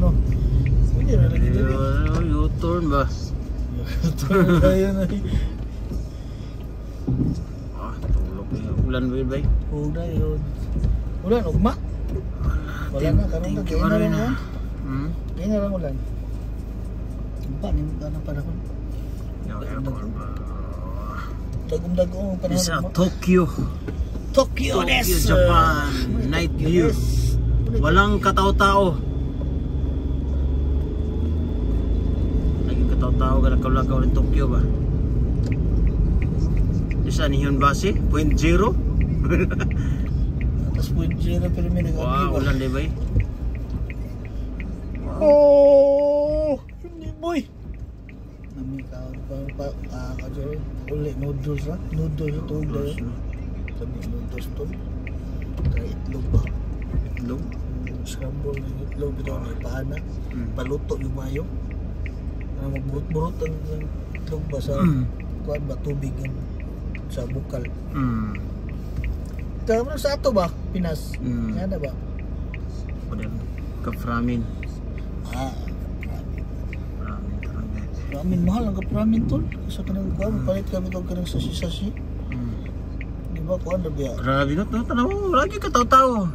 no. Pwede na lagi dito. U-turn ba? U-turn tayo na. Tulog na. Ulan ba yun ba? Ulan yun. Ulan, ugma? Wala na, karoon na. Kaya na rin yan. Kaya na lang ulan. Panin ka ng panahon. Dagong-dagong panahon. Isa Tokyo. Tokyo, Japan. Night view. Walang katao-tao. Naging katao-tao ka nakalagaw ng Tokyo ba? Isa ni Hyunbashi? 0.0? Tapos 0.0 pero may nag-agi ba? Wow, ulan di ba? Oh! Hindi boy! Namikaw pa kadyo. Uli, noodles ha? Noodles ito ulit. Sabi noodles to. Kaya itlog ba? Itlog? Scramble ng itlog. Ito ang ipaana. Paluto yung mayo. Magburot-burot ang itlog ba sa kuwan ba? Tubig sa bukal. Ito sa ato ba? Pinas? Yan na ba? Kaframin. Ramen mahal ang ramen tol. Sa kanang kuwan, palit kami itong kanang sasi-sasi. Di ba kuwan na biya? Grabe na ito. Tanaw mo, lagi katao-tao.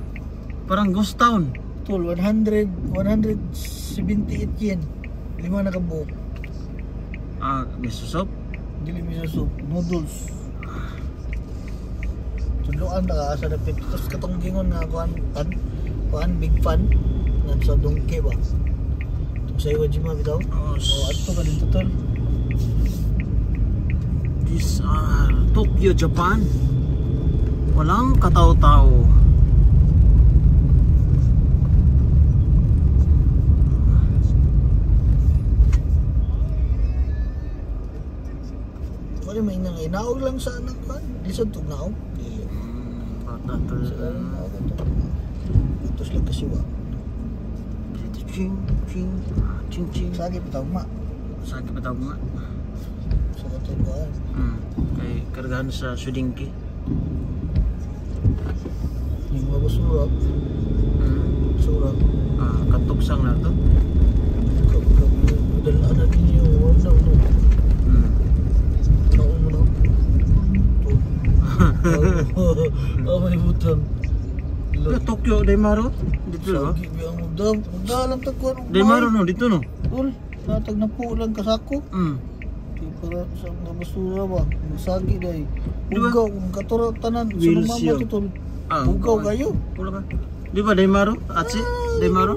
Parang ghost town. Tol, 178 yen. 5 na kabuok. Miso soup? Dili miso soup. Noodles. Tudloan na ka sa dapit. Tapos katong gingon nga kuwan, big fan. Nga sa dongke ba? Sa Iwa Jima bitaw? Ato ka dito tol. This Tokyo, Japan. Walang katao-tao. Wala may nang inaog lang sa anak ka. Di sa tugnaog. Ito sila kasiwa. Ching, ching, ching, ching. Sagi pa tawag ma. Sagi pa tawag ma. Sa katubuan. Kay kargahan sa Sudingki. Yung mga basura. Basura. Katuksang na ito. Dalaan na ninyo. Wala no. Nauna. May butang. Tokyo, Daimaro? Dito ba? Sagi biyang magdalam tagkuhan. Daimaro no, dito no? Tol, natag na po lang kasako. Para sa mga basura ba? Sagi dahi. Ugaw, kung katuro tanan. Sa mama ito tol. Ugaw kayo. Pula ka. Di ba Daimaro? Atsi? Daimaro?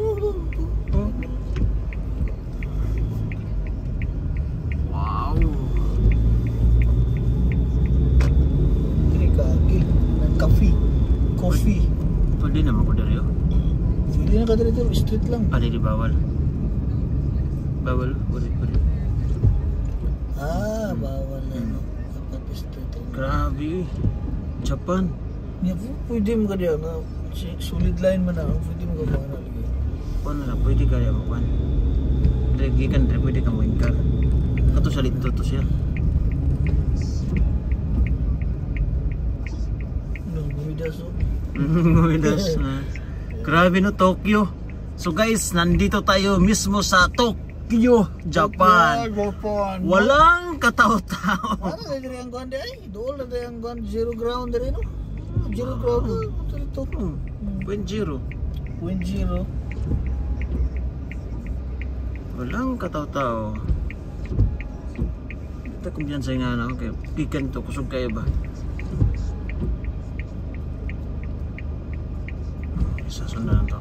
Wow. Ini kagi. Ng coffee. Pwede naman ko dari. Pwede na ka dito. Street lang. Pwede di bawal. Bawal? Pwede. Bawal na no. Dapat street. Grabe. Japan. Pwede mo ka diyan. Solid line man na. Pwede mo ka mga nalagay. Paano na? Pwede kaya mo kan? Gikan dari pwede kang wingkar. Kato sa dito to siya. Gumidas. Grabe no, Tokyo. So guys, nandito tayo mismo sa Tokyo, Japan. Walang katao-tao. Ano na diri ang ganda ay? Doon na diri ang ganda. Zero ground diri no? Zero ground. Ito. 0.0. Walang katao-tao. Ito kumpiyansa nga na. Okay, pikan to. Kusog kayo ba? Sasundan to.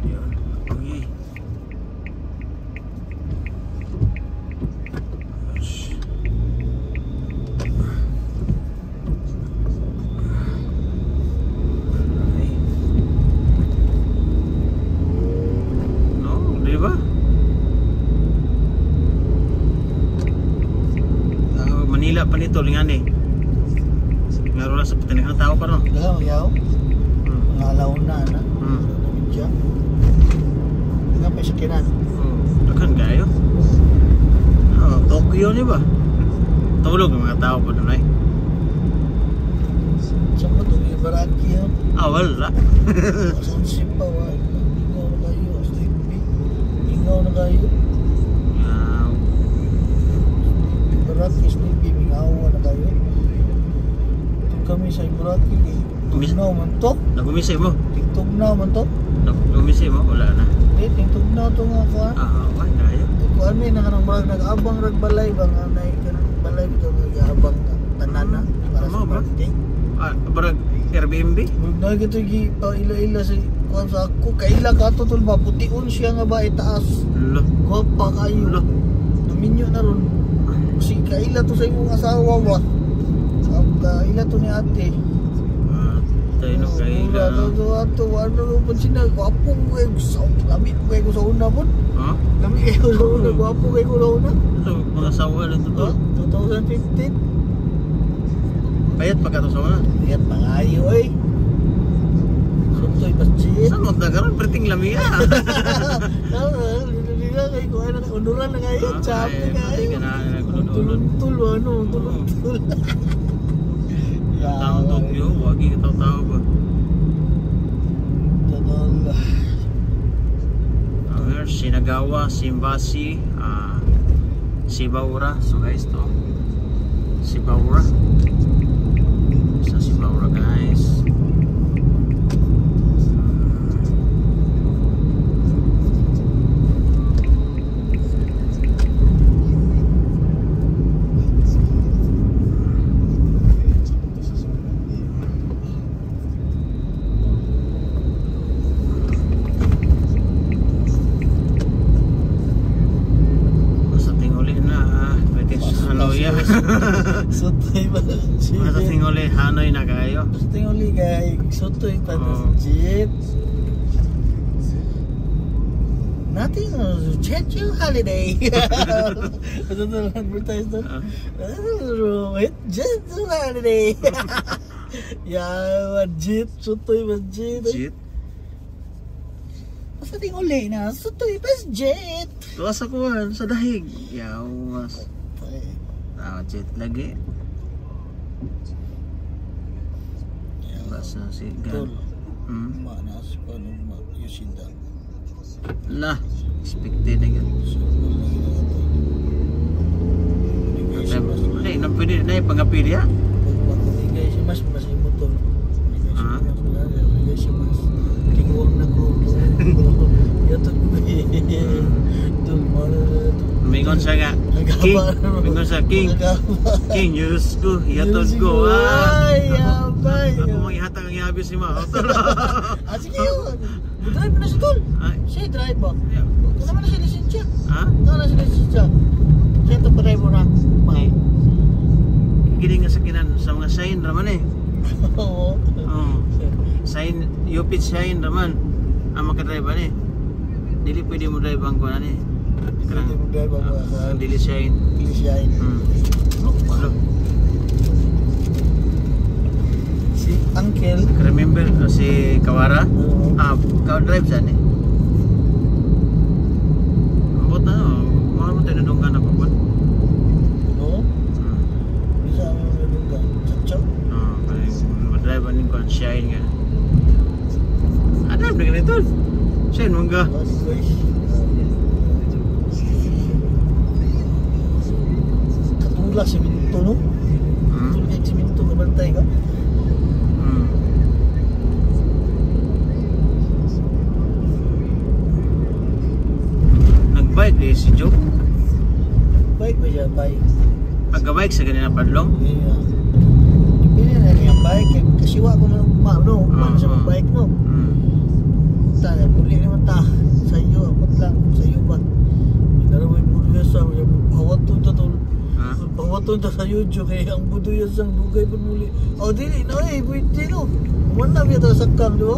Yun. Okay. No, di ba? Manila pa nito, lingan eh. Meron lang sa patinang tao pa ron. Yaw. Mga alaw na. Diyan. Nga pa sa kinan. Dakan kayo. Tokyo ni ba? Tulog ang mga tao pa doon ay. Saan ba ito? Baraki yun. Wala. Sunsin pa, ingaw na kayo. Sleepy. Ingaw na kayo. Baraki, sleepy, ingawa na kayo. Ito kami sa Baraki. Tugnaw man to. Nagumisay mo? Tugnaw man to. Nagumisay mo? Wala na. Tugnaw to nga ko ha. Okay, kaya. Kuan mi na kanang barag nag-abang rag balay bang anay kanang balay bitaw nag-abang tanan na para sa birthday. Barag Airbnb? Na gito gi pa ila-ila sa kuan sa ako kaila ka to tol ba putiun siya nga ba itaas. Lo. Gwapa kayo. Lo. Dominyo na ron. Si kaila to sa imong asawa ba. Kaila to ni ate. Tayo no kaila. Ato ano pun sina gwapo ko sa lamit ko sa una pun. Ha? Lamit ko sa una gwapo ko sa una. So, mga sawa lang to. 2015. Bayad pa ka to sa una? Bayad pa kayo eh. Suntoy pasjit. Saan mo nagkaroon? Perting lami ah. Dito kay ko ay unduran na kayo. Chapi kayo. Tulong-tul ano, tulong-tul. Taong Tokyo, wagi ka tao ba? Totoo. Shinagawa, Shimbashi, Shibaura. So guys, to Shibaura. Sa Shibaura guys. Sotoy pa Masa tingoli Hanoi na kayo. Tingoli kay sotoy pa jeep. Nothing change your holiday. Ito na advertise to. Just holiday. Ya, jet sotoy pa jet. Jet. Masa tingoli na sotoy pa jet. Tuwas ako sa dahig. Yawas. Jet lagi. Basa si Gan. Manas pa nung Yoshida. Lah, expected na yun. Ay, pwede na yung pangapili ha? Pagpapagigay si Mas imutol. Pagpapagigay si Mas. Tingwang na ko. Yato ko Mingon siya nga, King, mingon siya, King, Diyos ko, yatod ko, ay, abay. Ako mang ihatag ang ihabis si Ma. Sige yun, drive na si Tol. Siya drive ba? Kung naman na siya lisensya. Ha? Kung na siya lisensya. Siya ito pa drive mo na. Gini nga sakinan sa mga sign raman eh. Oo. Sign, Upit sign raman. Ang makadrive ba eh. Dili pwede mo drive ang kuwan eh. Pwede mo drive ang dili sign. Dili sign. Look. Si Uncle. Remember si Kawara? Drive saan eh. Ambot na mga mo tinadunggan na pa po. Oo. Bisa mo tinadunggan. Chachaw. Drive aning kuwan sign nga. Drive na ganito. Sign mong ga. Katulak si Minto no? Katulak si Minto kabantay ka? Nag-bike eh si Joe? Bike ba siya? Bike. Pagka-bike sa ganina padlong? Yeah. Ipili na niya bike. Kasiwa ko na no? Kumano siya mag-bike no? Tanya, puli naman ta. Sa iyo, apat lang. Sa iyo ba? Naraway buduya sa hawatun ta tol. Hawatun ta sa YouTube kaya ang buduya sa dugay pa muli. O dili na eh, pwede no. Wala biya ta sakam di ba?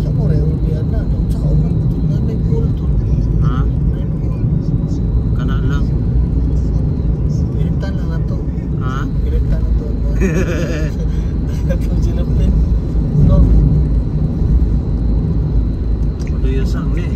Sa mo rin, biya na. Sa ako na may pool tol. Kana lang. Pilitan lang na to. Pilitan na to. Itong silapin. No. Buduya sang ni.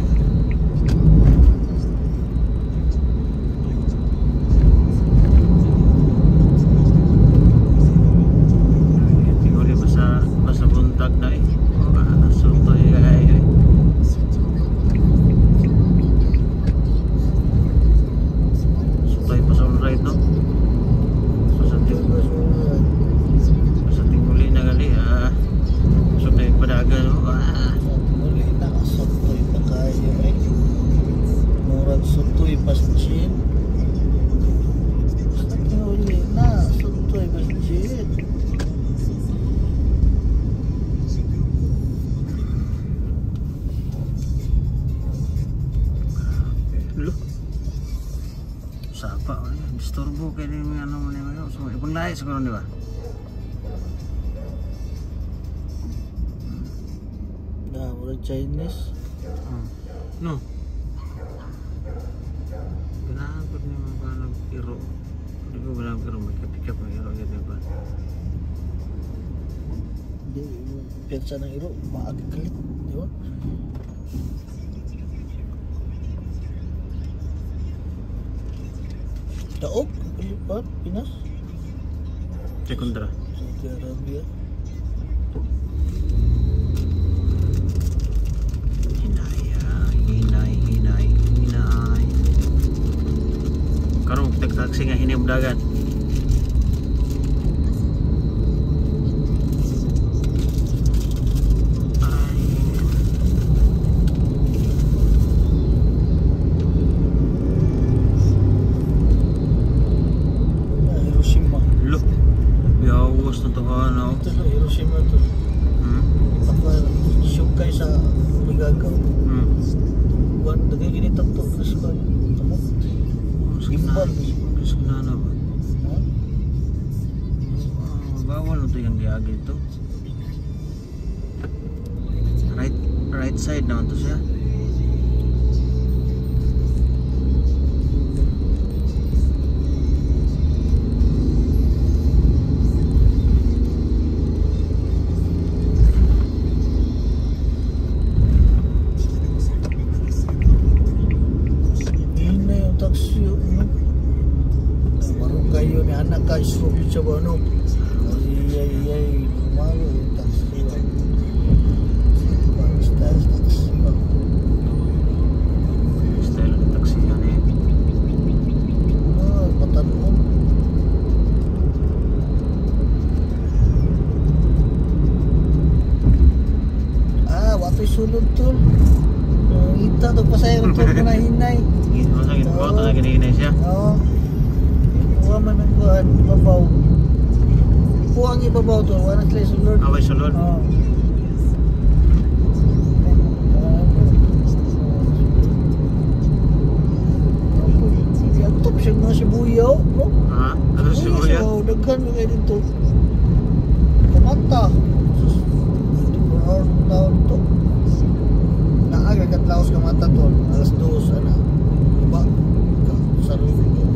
sapa. Disturbo kayo yung ano mo niya. So, ibang lahi siguro, di ba? Murag Chinese. No. Ganahan ko niya mga nag-iro. Hindi ko ganahan ko may kapikap ng iro. Ba? Hindi, piyansa ng iro, maagi kalit. Di ba? Daog, kalipat, Pinas. Sekundra. Saudi Arabia. Hinay. Karong taksi nga hinay dagat. Hiroshima. Look. Yawas na to ano. Ito na Hiroshima to. Syukay sa Ligagaw. Buwan, dagay ginitap to. Kasi ba? Kamot. Gimbal. Kasi na ba? Ha? Bawal na to yung diagi ito. Right side naman to siya. Anak guys, hope siya ba ano? Ay, lumalo yung taxi ba? Style taxi ba? Style ng taxi yan eh. Patanong. Wato'y sulod tol. Ita to pasayro tol ko na hinay. Masakit po ito na ginihinay siya. Oo. Man ang kuhan, babaw. Kuhang ibabaw to, wala sila sulod. Away sulod? Oo. Yagtap siya mga sibuyaw, bro. Ha? Ano sibuya? Oo, daghan mo kayo dito. Kamata. Taon to. Naagagat laos kamata to. Alas 2, ana. Ba? Sarili ko.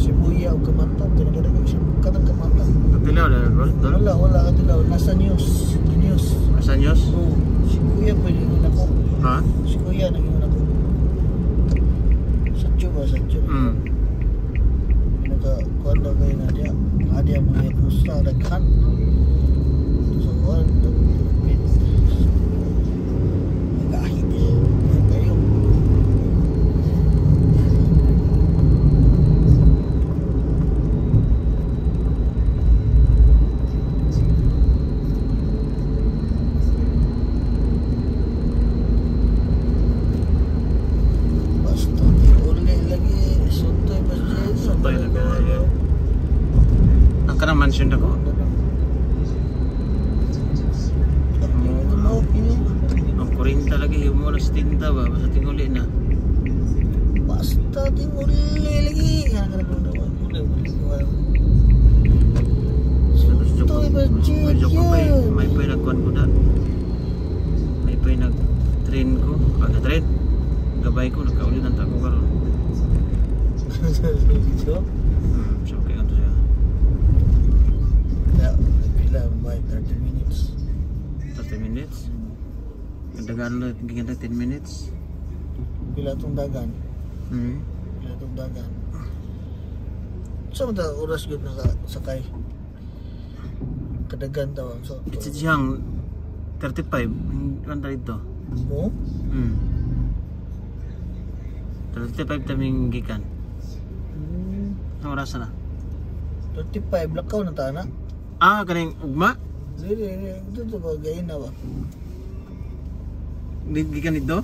Sibuya o Kamanta, tinagadagan siya katang Kamanta. Katilaw na yun? Wala katilaw, nasa news. Nasa news? Oo, si Kuya pwede yun ako. Ha? Si Kuya naging ako. Satyo ba, satyo? Pinaka-kuhan daw kayo na diya. Adi ang mga kusra, daghan. So, kuhan, magahit eh. Kayo. Mansion ako. Ang 40 lagi yung mula sa tinta ba? Basta tinguli na. Basta tinguli lagi. May pa'y nagkuhan ko na. May pa'y nag-train ko. Nag-train. Gabay ko. Nagkauli ng tako karoon. So okay nga to siya. Pila by 30 minutes. 30 minutes? Dagan lang, giganta 10 minutes. Pila itong dagan. Pila itong dagan. Saan mo oras yun nakasakay? Kadagan tawang. So, it's siyang 35. Kanta dito. Mo? 35 taming gikan. Ang oras na? 35. Lakaw na tana? Kaning ugma? Ito ito ba? Gayin na ba? Gikan dito?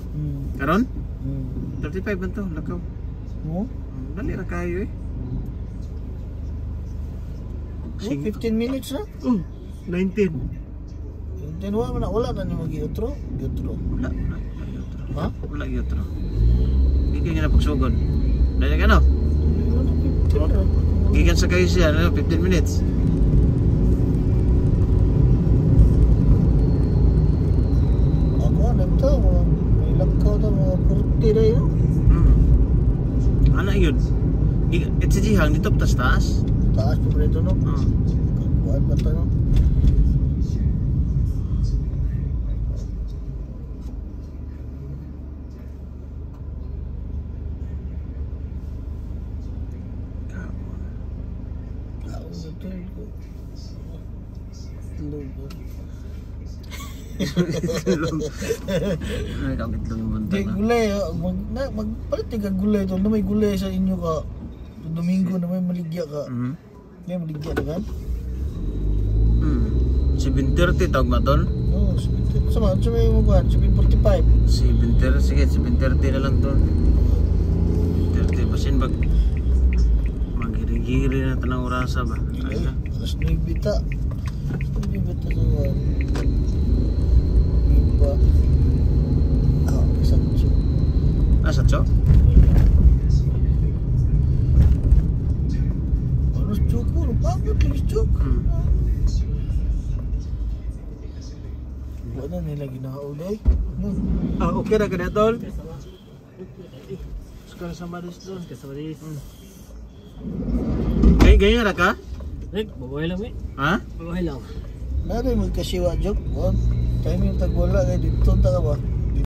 Karon? 35 man to, lakaw. Mo? Dali na kayo eh. 15 minutes na? 19. Tinuwa man na wala na ni mag-giotro. Giotro. Wala yutro. Ha? Wala yutro. Hindi nga na pagsugod. Dahil ka no? Gikan sa kayo siya, 15 minutes. Ako ano ito, may lakaw na mga kurti na yun. Ano yun? It's a jihang dito taas. Taas pa rin ito no? Kakuan ba ito no? Ay, kapit lang yung Di bantay na. gulay, magpalit ka gulay to. Na may gulay sa inyo ka. Domingo na may maligya ka. May maligya na kan? 7:30 tawag ba tol? Oo, 7:30. Sama, may maguhan, 7:45. 7:30, sige 7:30 na lang tol. 7:30 basin bag magiri-giri na tanang orasa ba? Ay, alas 9 bita. 9 bita sa mga. Iba. Isang chuk. Sa chok? Alas chuk ko, pagod yung chuk. Wala nila ginaulay. Okay na ka na tol? Sekarang sama dis tol. Ganyan na ka? Babae lang eh. Ha? Babae lang. Nari mo kasiwa joke. Time yung tagwala kay dito ta ka ba?